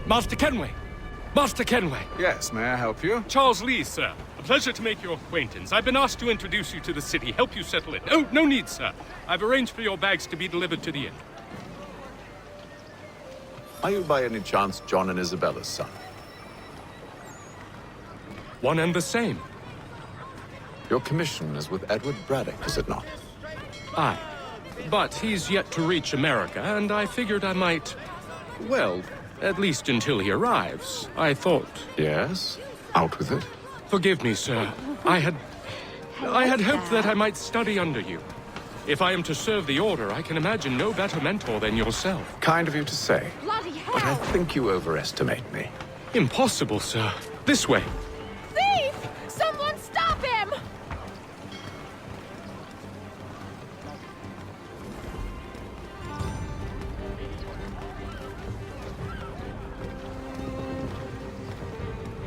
Master Kenway! Master Kenway! Yes, may I help you? Charles Lee, sir. A pleasure to make your acquaintance. I've been asked to introduce you to the city, help you settle in. Oh, no need, sir. I've arranged for your bags to be delivered to the inn. Are you by any chance John and Isabella's son? One and the same. Your commission is with Edward Braddock, is it not? Aye. But he's yet to reach America, and I figured I might... Well, at least until he arrives. I thought... Yes? Out with it. Forgive me, sir. I had hoped that I might study under you. If I am to serve the Order, I can imagine no better mentor than yourself. Kind of you to say. Bloody hell! But I think you overestimate me. Impossible, sir. This way. Thief! Someone stop him!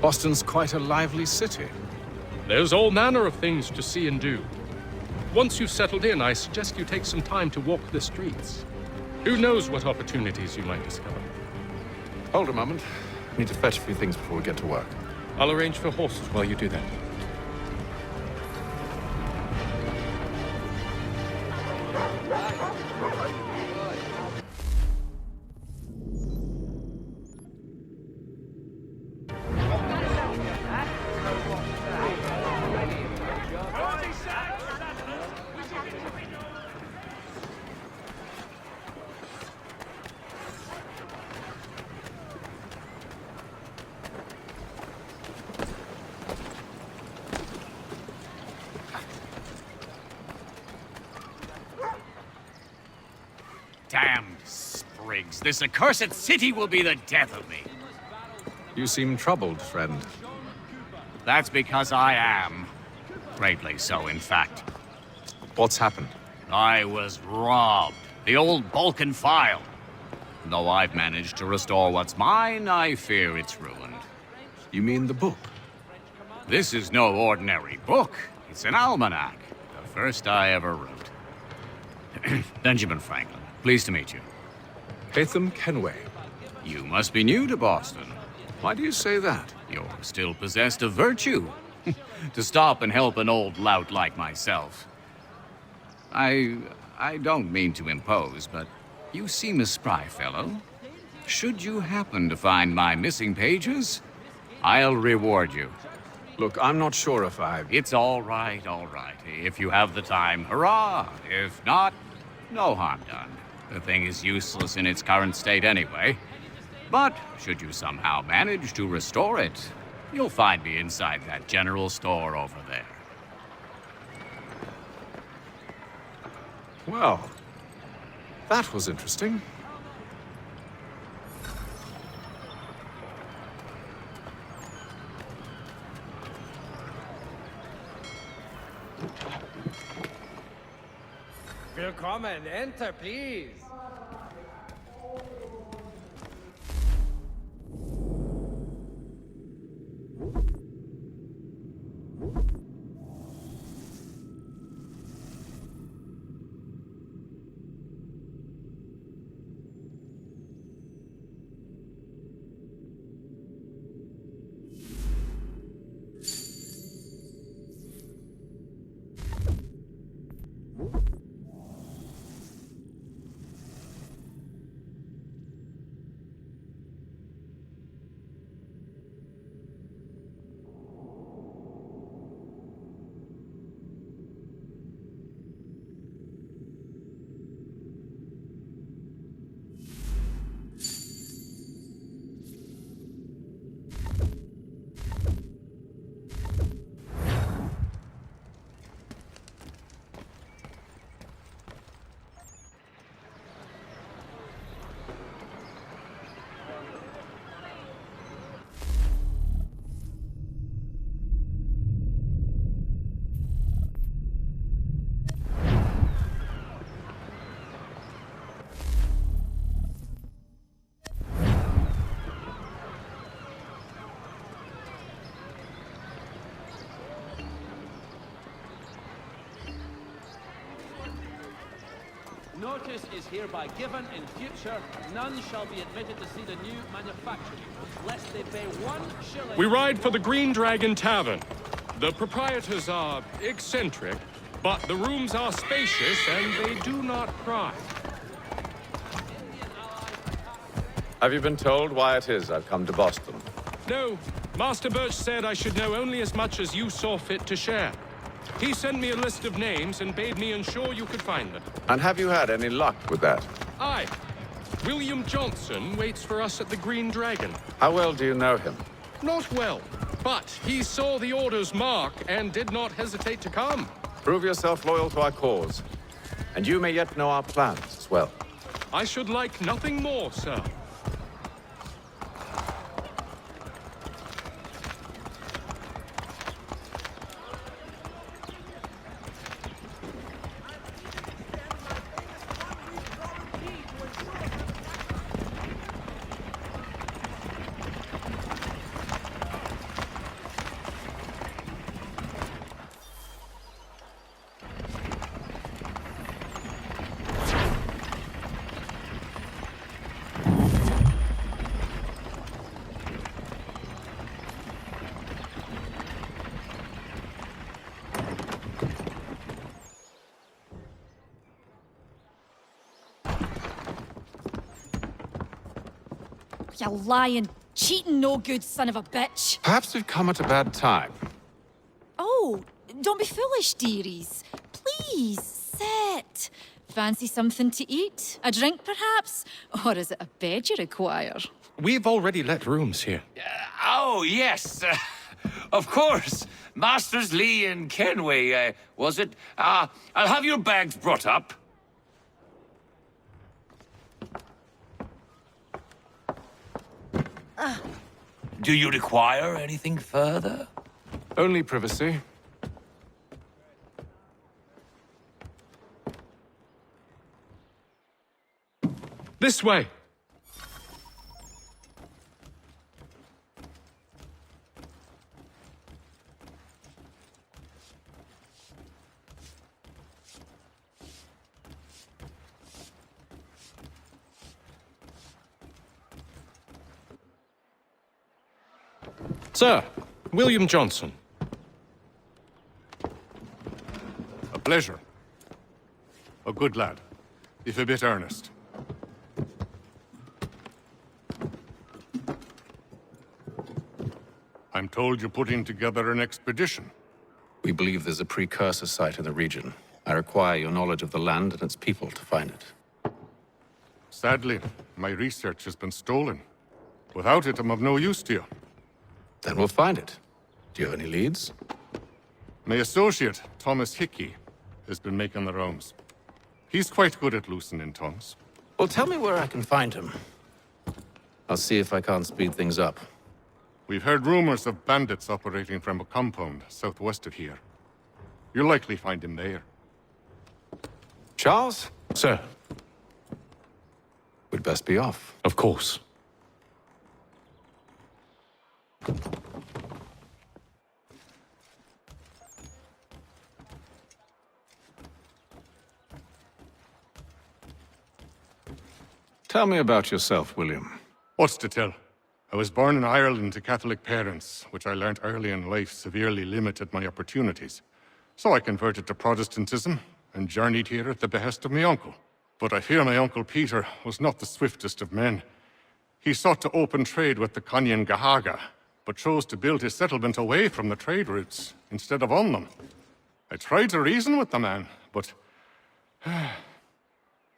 Boston's quite a lively city. There's all manner of things to see and do. Once you've settled in, I suggest you take some time to walk the streets. Who knows what opportunities you might discover. Hold a moment. I need to fetch a few things before we get to work. I'll arrange for horses while you do that. Damned sprigs. This accursed city will be the death of me. You seem troubled, friend. That's because I am. Greatly so, in fact. What's happened? I was robbed. The old Balkan file. Though I've managed to restore what's mine, I fear it's ruined. You mean the book? This is no ordinary book. It's an almanac. The first I ever wrote. Benjamin Franklin. Pleased to meet you. Hatham Kenway. You must be new to Boston. Why do you say that? You're still possessed of virtue. To stop and help an old lout like myself. I don't mean to impose, but you seem a spry fellow. Should you happen to find my missing pages, I'll reward you. Look, I'm not sure if It's all right, all right. If you have the time, hurrah! If not, no harm done. The thing is useless in its current state anyway. But should you somehow manage to restore it, you'll find me inside that general store over there. Well, that was interesting. Willkommen, enter, please. Notice is hereby given in future, none shall be admitted to see the new manufactory, lest they pay 1 shilling... We ride for the Green Dragon Tavern. The proprietors are eccentric, but the rooms are spacious and they do not cry. Have you been told why it is I've come to Boston? No, Master Birch said I should know only as much as you saw fit to share. He sent me a list of names and bade me ensure you could find them. And have you had any luck with that? Aye. William Johnson waits for us at the Green Dragon. How well do you know him? Not well, but he saw the order's mark and did not hesitate to come. Prove yourself loyal to our cause, and you may yet know our plans as well. I should like nothing more, sir. You lying, cheating, no good son of a bitch. Perhaps we've come at a bad time. Oh, don't be foolish, dearies. Please, sit. Fancy something to eat? A drink, perhaps? Or is it a bed you require? We've already let rooms here. Oh, yes. Of course. Masters Lee and Kenway, was it? I'll have your bags brought up. Do you require anything further? Only privacy. This way. Sir, William Johnson. A pleasure. A good lad, if a bit earnest. I'm told you're putting together an expedition. We believe there's a precursor site in the region. I require your knowledge of the land and its people to find it. Sadly, my research has been stolen. Without it, I'm of no use to you. Then we'll find it. Do you have any leads? My associate, Thomas Hickey, has been making the rounds. He's quite good at loosening tongues. Well, tell me where I can find him. I'll see if I can't speed things up. We've heard rumors of bandits operating from a compound southwest of here. You'll likely find him there. Charles? Sir, We'd best be off. of course. Tell me about yourself, William. What's to tell? I was born in Ireland to Catholic parents, which I learnt early in life severely limited my opportunities. So I converted to Protestantism and journeyed here at the behest of my uncle. But I fear my uncle Peter was not the swiftest of men. He sought to open trade with the Conyan Gahaga, but chose to build his settlement away from the trade routes instead of on them. I tried to reason with the man, but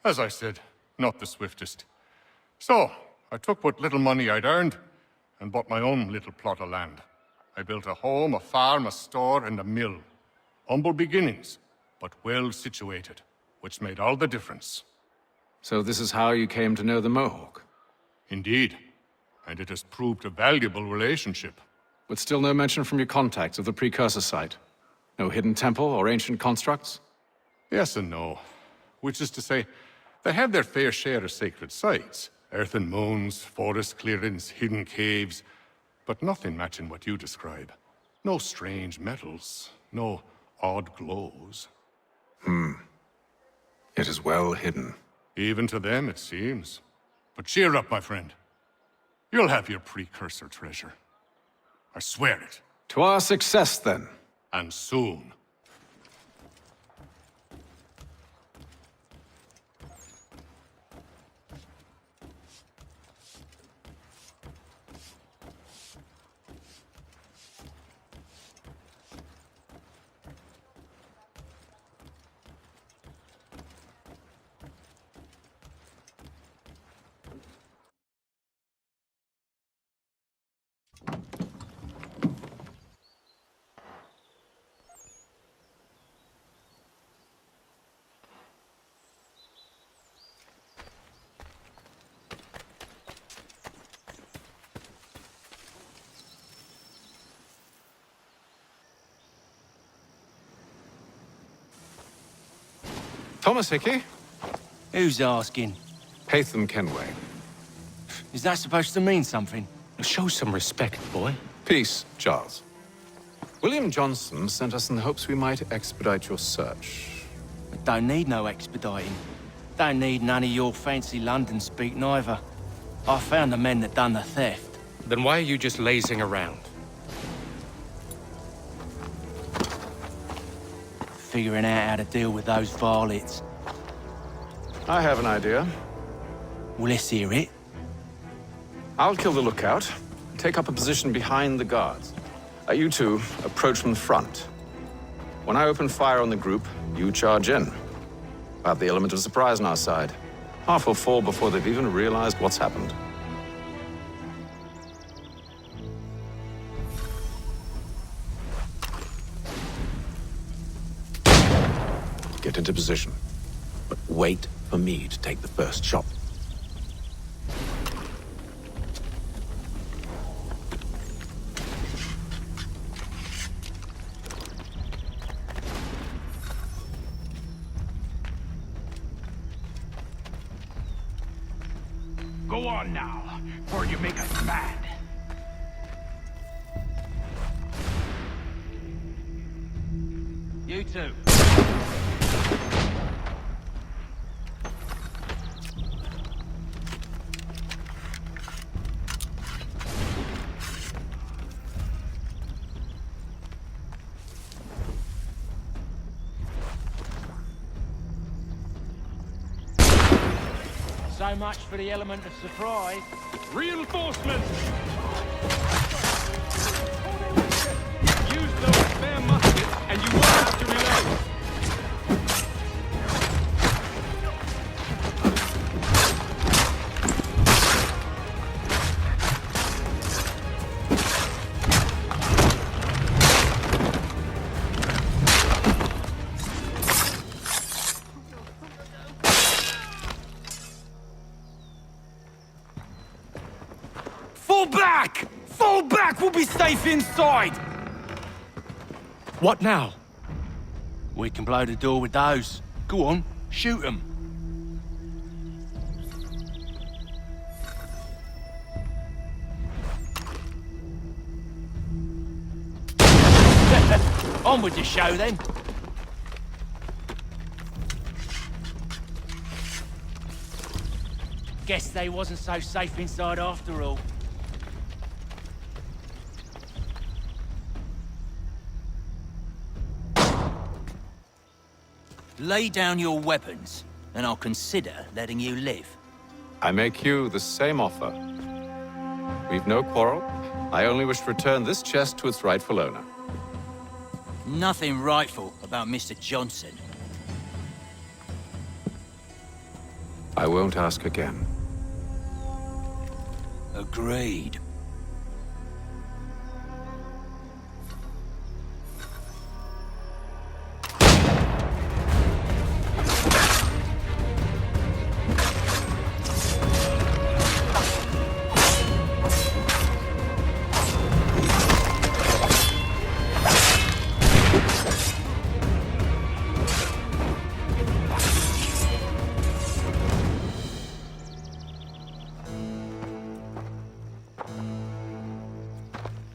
as I said, not the swiftest. So, I took what little money I'd earned and bought my own little plot of land. I built a home, a farm, a store, and a mill. Humble beginnings, but well situated, which made all the difference. So this is how you came to know the Mohawk? Indeed, and it has proved a valuable relationship. But still no mention from your contacts of the precursor site? No hidden temple or ancient constructs? Yes and no. Which is to say, they have their fair share of sacred sites. Earthen mounds, forest clearings, hidden caves, but nothing matching what you describe. No strange metals, no odd glows. It is well hidden. Even to them, it seems. But cheer up, my friend. You'll have your precursor treasure. I swear it. To our success, then. And soon. Thomas Hickey? Who's asking? Haytham Kenway. Is that supposed to mean something? Show some respect, boy. Peace, Charles. William Johnson sent us in the hopes we might expedite your search. I don't need no expediting. Don't need none of your fancy London speak neither. I found the men that done the theft. Then why are you just lazing around? Figuring out how to deal with those varlets. I have an idea. Well, let's hear it. I'll kill the lookout, take up a position behind the guards. You two approach from the front. When I open fire on the group, you charge in. I have the element of surprise on our side. Half will fall before they've even realized what's happened. Get into position, but wait for me to take the first shot. Go on now, or you make us mad. You two. So much for the element of surprise. Reinforcements! Use those spare muskets, and you won't have to reload. Fall back! Fall back! We'll be safe inside! What now? We can blow the door with those. Go on, shoot them. On with the show, then. Guess they wasn't so safe inside after all. Lay down your weapons, and I'll consider letting you live. I make you the same offer. We've no quarrel. I only wish to return this chest to its rightful owner. Nothing rightful about Mr. Johnson. I won't ask again. Agreed.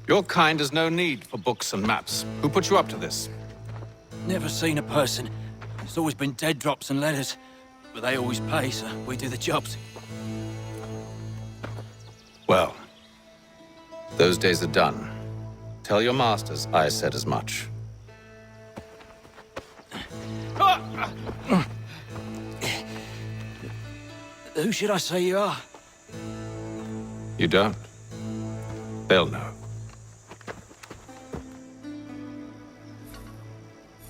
Your kind has no need for books and maps. Who put you up to this? Never seen a person. It's always been dead drops and letters. But they always pay, so we do the jobs. Well, those days are done. Tell your masters I said as much. Who should I say you are? You don't? They'll know.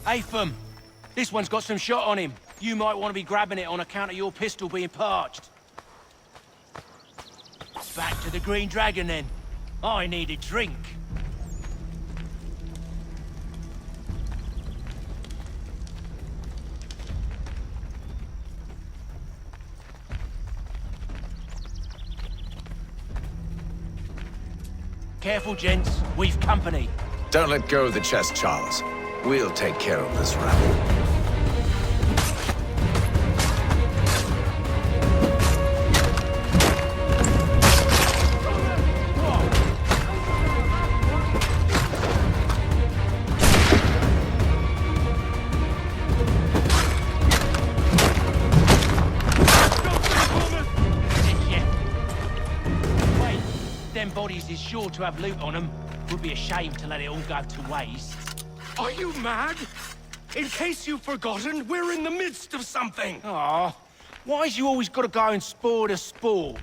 Atham, this one's got some shot on him. You might want to be grabbing it on account of your pistol being parched. Back to the Green Dragon, then. I need a drink. Careful, gents. We've company. Don't let go of the chest, Charles. We'll take care of this rabble. Bodies is sure to have loot on them. Would be a shame to let it all go to waste. Are you mad? In case you've forgotten, we're in the midst of something. Aw, why's you always got to go and spoil the sport?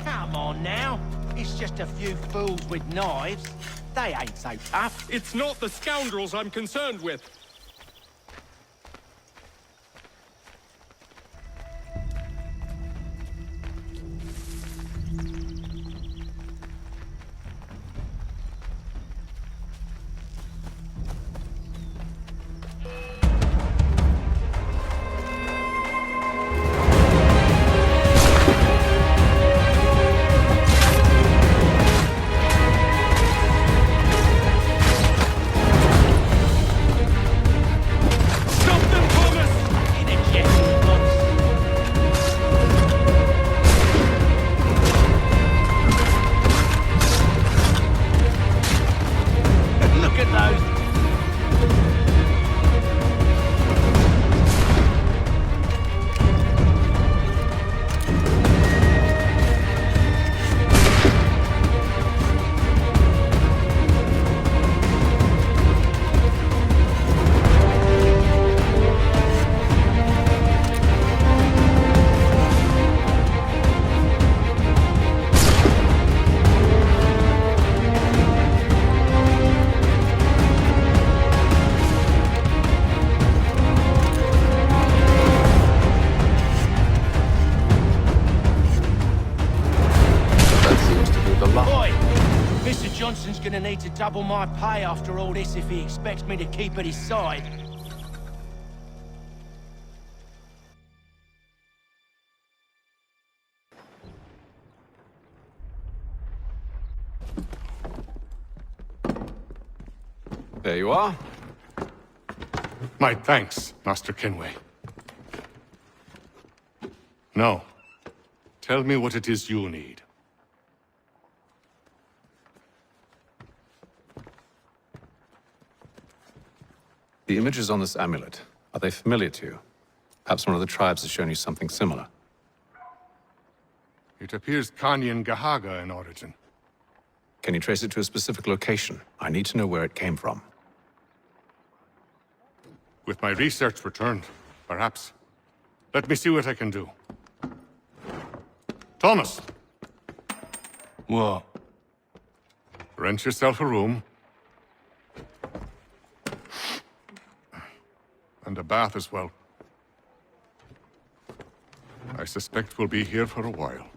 Come on now. It's just a few fools with knives. They ain't so tough. It's not the scoundrels I'm concerned with. Johnson's gonna need to double my pay after all this if he expects me to keep at his side. There you are. My thanks, Master Kenway. Now, tell me what it is you need. The images on this amulet, are they familiar to you? Perhaps one of the tribes has shown you something similar. It appears Kanyan Gahaga in origin. Can you trace it to a specific location? I need to know where it came from. With my research returned, perhaps. Let me see what I can do. Thomas! What? Rent yourself a room. And a bath as well. I suspect we'll be here for a while.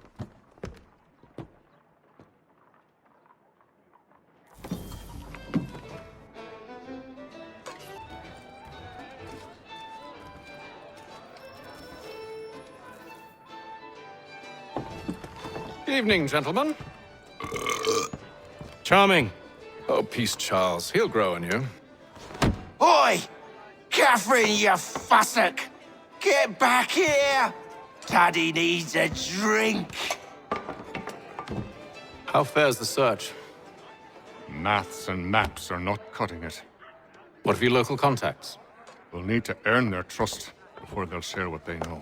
Evening, gentlemen. Charming. Oh, peace, Charles. He'll grow on you. Oi! Catherine, you fussock! Get back here! Daddy needs a drink! How fares the search? Maths and maps are not cutting it. What of your local contacts? We'll need to earn their trust before they'll share what they know.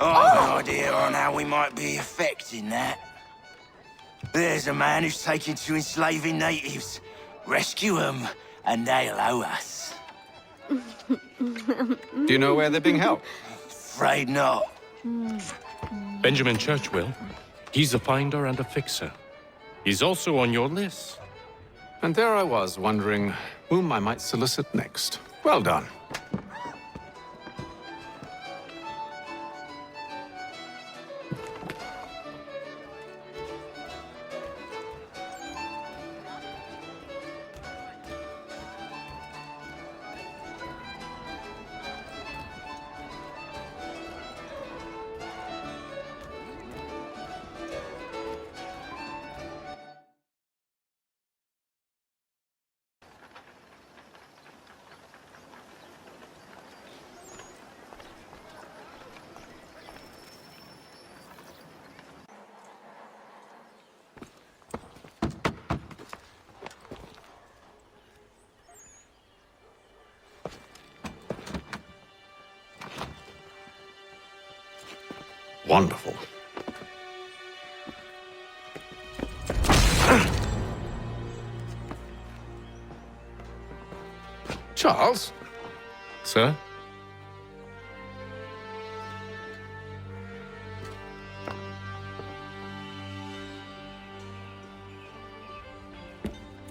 I've an idea on how we might be affecting that. There's a man who's taken to enslaving natives. Rescue them, and they'll owe us. Do you know where they're being held? Afraid not. Benjamin Church will. He's a finder and a fixer. He's also on your list. And there I was, wondering whom I might solicit next. Well done. Wonderful. Charles? Sir?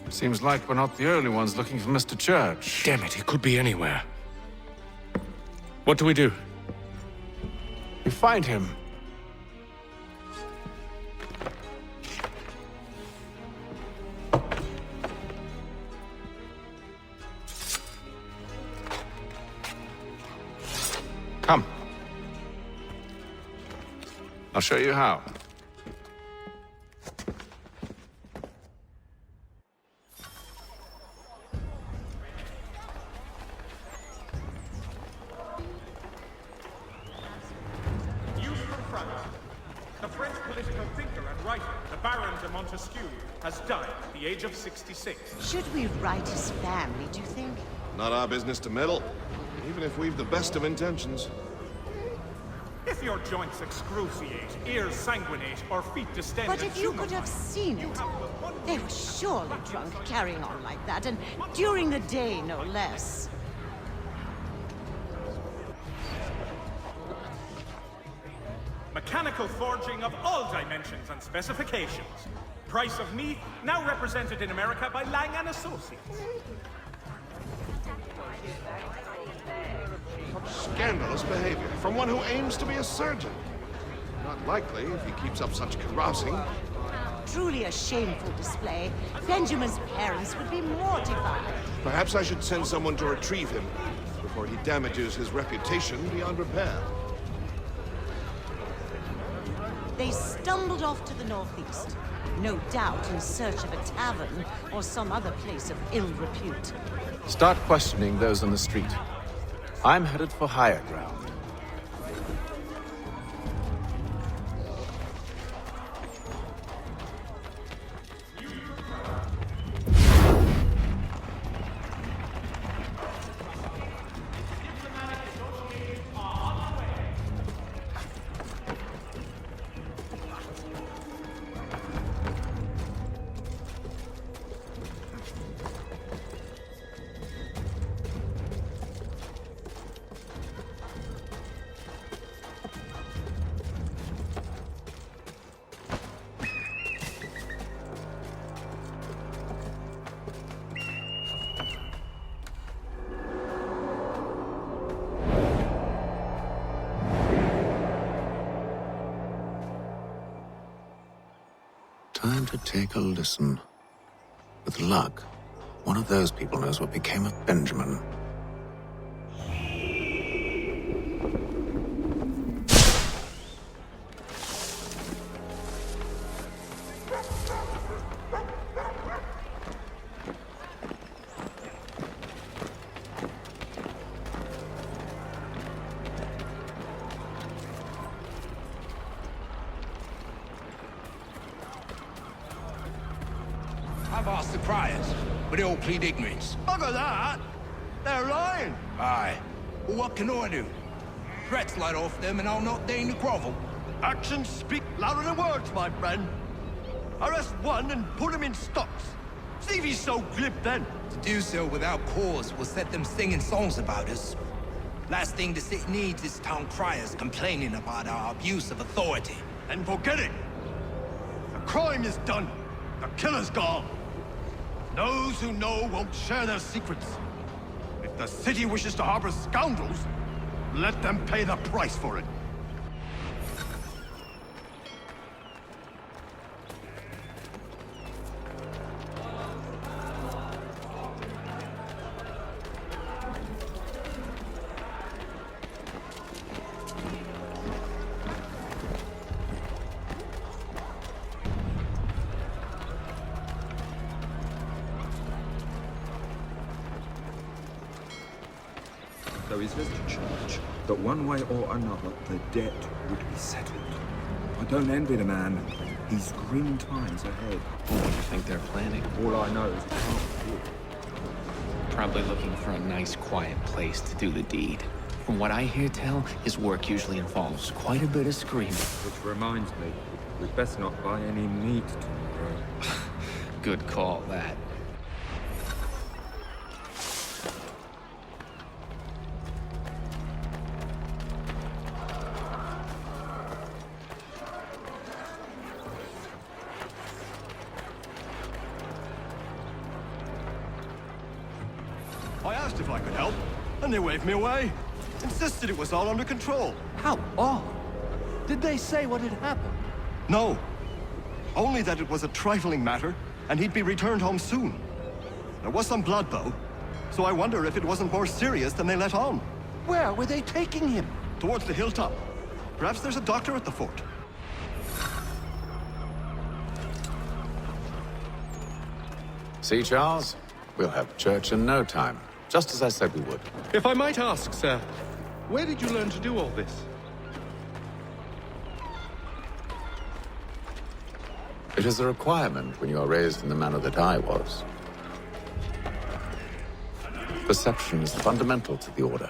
Seems like we're not the only ones looking for Mr. Church. Damn it, he could be anywhere. What do we do? You find him. Come. I'll show you how. The French political thinker and writer, the Baron de Montesquieu, has died at the age of 66. Should we write his family, do you think? Not our business to meddle, even if we've the best of intentions. If your joints excruciate, ears sanguinate, or feet distend... But if you could have seen it, they were surely drunk carrying on like that, and during the day, no less. Mechanical forging of all dimensions and specifications. Price of meat, now represented in America by Lang & Associates. Scandalous behavior from one who aims to be a surgeon. Not likely if he keeps up such carousing. Truly a shameful display. Benjamin's parents would be mortified. Perhaps I should send someone to retrieve him before he damages his reputation beyond repair. They stumbled off to the northeast, no doubt in search of a tavern or some other place of ill repute. Start questioning those on the street. I'm headed for higher ground. to take a listen. With luck, one of those people knows what became of Benjamin. I've asked the criers, but they all plead ignorance. Bugger that! They're lying! Aye. Well, what can I do? Threats light off them and I'll not deign to grovel. Actions speak louder than words, my friend. Arrest one and put him in stocks. See if he's so glib then. To do so without cause will set them singing songs about us. Last thing the city needs is town criers complaining about our abuse of authority. And forget it. The crime is done. The killer's gone. Those who know won't share their secrets. If the city wishes to harbor scoundrels, let them pay the price for it. There is little church, but one way or another, the debt would be settled. I don't envy the man. He's grim times ahead. What do you think they're planning? All I know is it can't afford. Probably looking for a nice, quiet place to do the deed. From what I hear tell, his work usually involves quite a bit of screaming. Which reminds me, we'd best not buy any meat tomorrow. Good call, that. I asked if I could help, and they waved me away. Insisted it was all under control. How odd. Did they say what had happened? No. Only that it was a trifling matter, and he'd be returned home soon. There was some blood, though, so I wonder if it wasn't more serious than they let on. Where were they taking him? Towards the hilltop. Perhaps there's a doctor at the fort. See, Charles? We'll have church in no time. Just as I said we would. If I might ask, sir, where did you learn to do all this? It is a requirement when you are raised in the manner that I was. Perception is fundamental to the Order.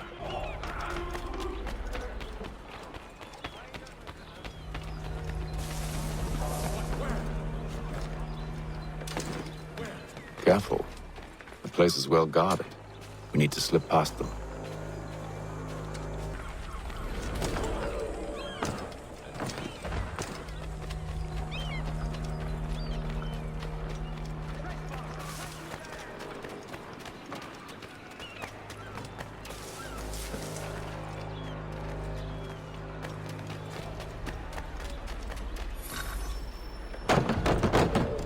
Careful. The place is well guarded. We need to slip past them.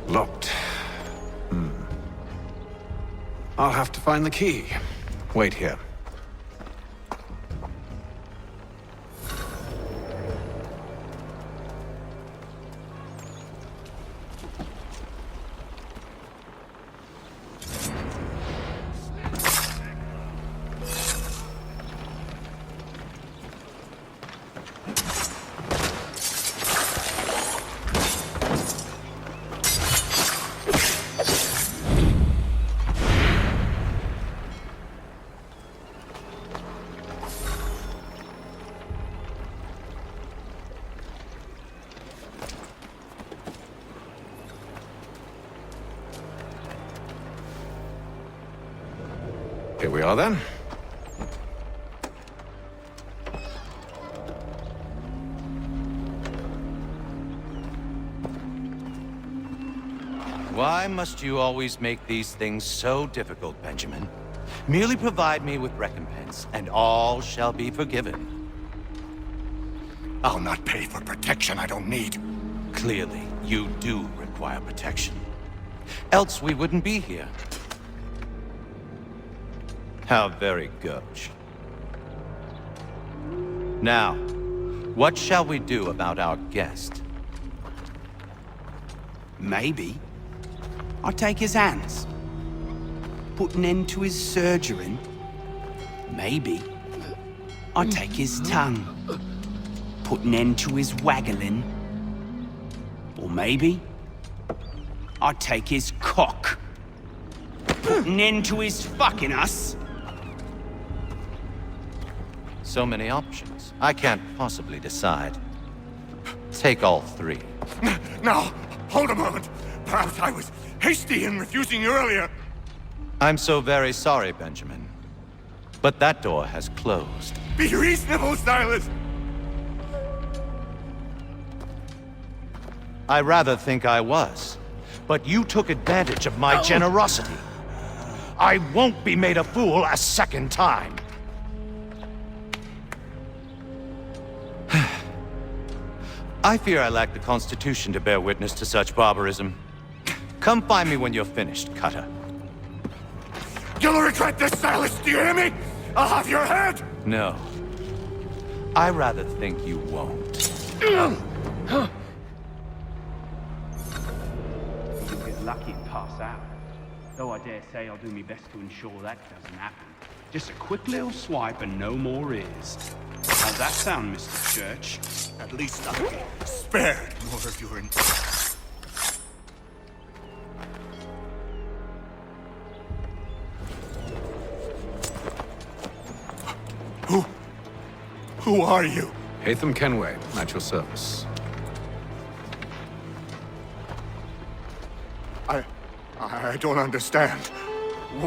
Locked. I'll have to find the key. Wait here. Here we are, then. Why must you always make these things so difficult, Benjamin? Merely provide me with recompense, and all shall be forgiven. I'll not pay for protection I don't need. Clearly, you do remember. require protection. Else we wouldn't be here. How very gauche. Now, what shall we do about our guest? Maybe I take his hands, put an end to his surgering. Maybe I take his tongue, put an end to his waggling. Or maybe I take his cock, put an end to his fucking us. So many options. I can't possibly decide. Take all three. Now, hold a moment. Perhaps I was hasty in refusing you earlier. I'm so very sorry, Benjamin. But that door has closed. Be reasonable, Silas! I rather think I was. But you took advantage of my generosity. I won't be made a fool a second time. I fear I lack the constitution to bear witness to such barbarism. Come find me when you're finished, Cutter. You'll regret this, Silas, do you hear me? I'll have your head! No. I rather think you won't. You'll get lucky and pass out. Though I dare say I'll do my best to ensure that doesn't happen. Just a quick little swipe and no more is. How's that sound, Mr. Church? At least I'll be spared more of your Who are you? Hatham Kenway, at your service. I don't understand.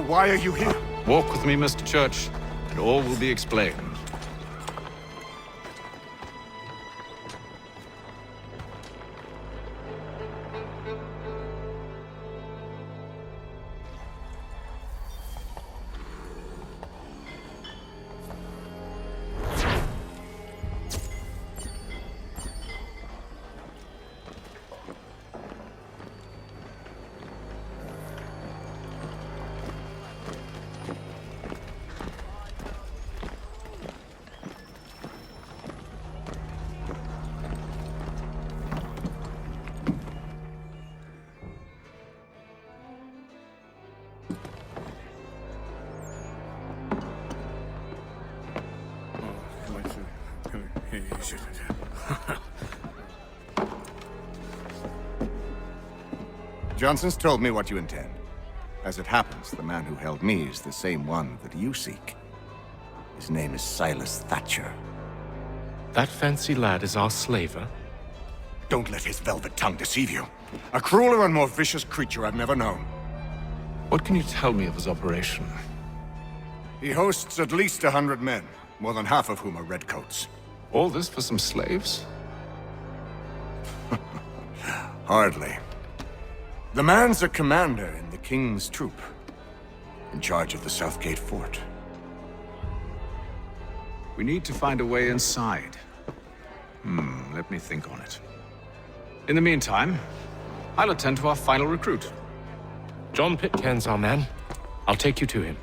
Why are you here? Walk with me, Mr. Church, and all will be explained. Johnson's told me what you intend. As it happens, the man who held me is the same one that you seek. His name is Silas Thatcher. That fancy lad is our slaver? Don't let his velvet tongue deceive you. A crueler and more vicious creature I've never known. What can you tell me of his operation? He hosts at least 100 men, more than half of whom are redcoats. All this for some slaves? Hardly. The man's a commander in the King's troop, in charge of the Southgate Fort. We need to find a way inside. Let me think on it. In the meantime, I'll attend to our final recruit. John Pitcairn's our man. I'll take you to him.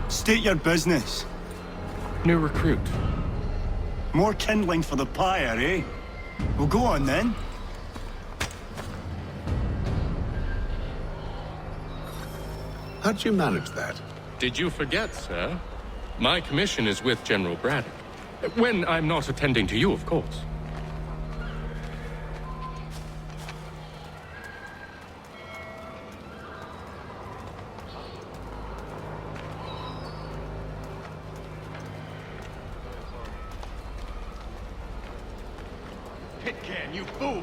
State your business. New recruit. More kindling for the pyre, eh? Well, go on then. How'd you manage that? Did you forget, sir? My commission is with General Braddock. When I'm not attending to you, of course. Pitcairn, you fool!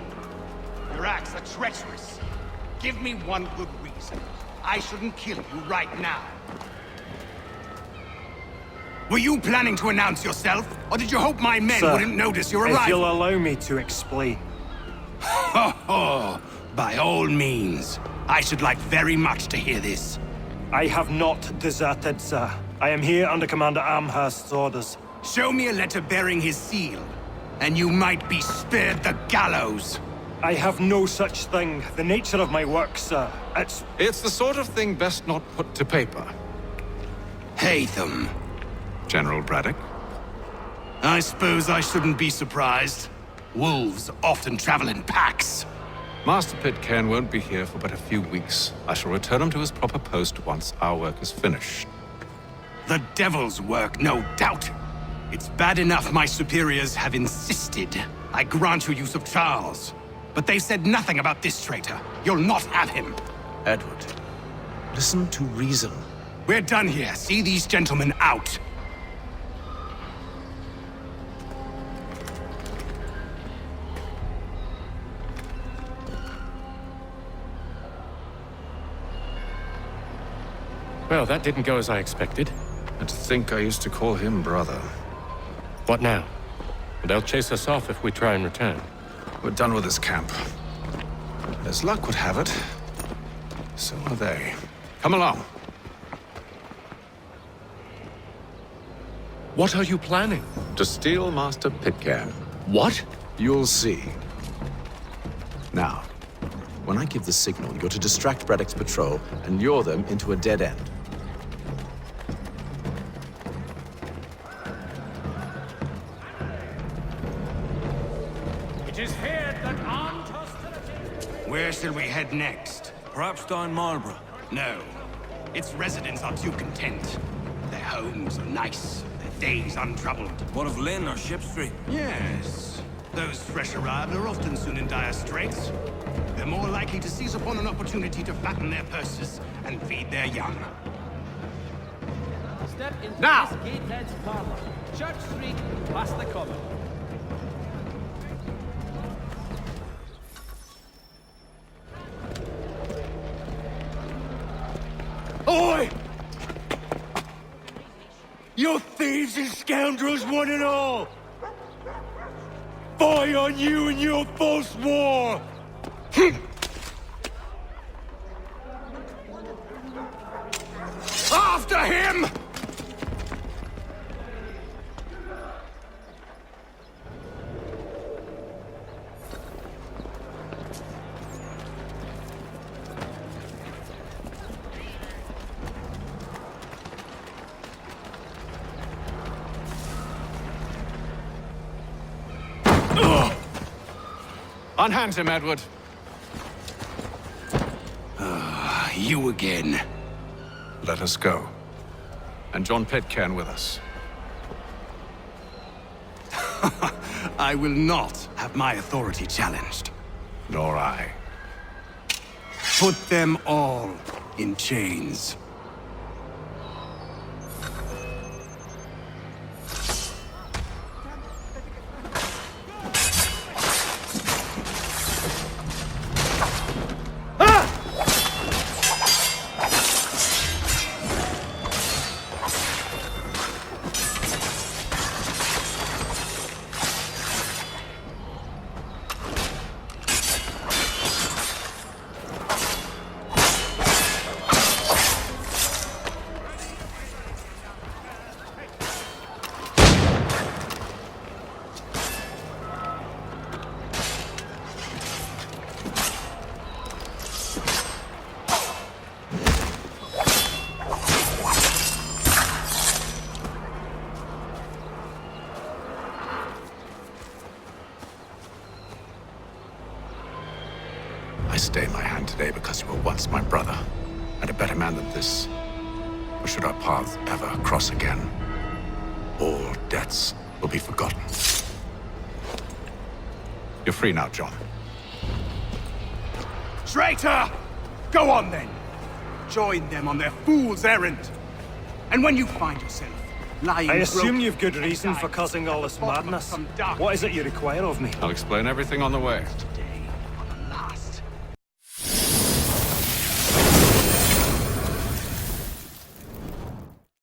Your acts are treacherous. Give me one good reason. I shouldn't kill you right now. Were you planning to announce yourself, or did you hope my men Sir, wouldn't notice your arrival? if you'll allow me to explain. Ho ho! By all means. I should like very much to hear this. I have not deserted, sir. I am here under Commander Amherst's orders. Show me a letter bearing his seal, and you might be spared the gallows. I have no such thing. The nature of my work, sir, It's the sort of thing best not put to paper. Hatham. General Braddock? I suppose I shouldn't be surprised. Wolves often travel in packs. Master Pitcairn won't be here for but a few weeks. I shall return him to his proper post once our work is finished. The devil's work, no doubt. It's bad enough my superiors have insisted I grant you use of Charles. But they've said nothing about this traitor. You'll not have him. Edward, listen to reason. We're done here. See these gentlemen out. Well, that didn't go as I expected. And to think I used to call him brother. What now? They'll chase us off if we try and return. We're done with this camp. As luck would have it, so are they. Come along. What are you planning? To steal Master Pitcairn. What? You'll see. Now, when I give the signal, you're to distract Braddock's patrol and lure them into a dead end. It is here that armed hostility... Where shall we head next? Perhaps down Marlborough. No. Its residents are too content. Their homes are nice, their days untroubled. What of Lynn or Ship Street? Yes. Those fresh arrived are often soon in dire straits. They're more likely to seize upon an opportunity to fatten their purses and feed their young. Step into Now! this Gatehead's parlor. Church Street, past the common. Oi! You thieves and scoundrels, one and all! Fie on you and your false war! After him! Unhand him, Edward. You again. Let us go. And John Pitcairn with us. I will not have my authority challenged. Nor I. Put them all in chains. I stay my hand today because you were once my brother, and a better man than this. Or should our paths ever cross again, all debts will be forgotten. You're free now, John. Traitor! Go on then. Join them on their fool's errand. And when you find yourself lying I assume broken you've good reason for causing all this madness. What is it you require of me? I'll explain everything on the way.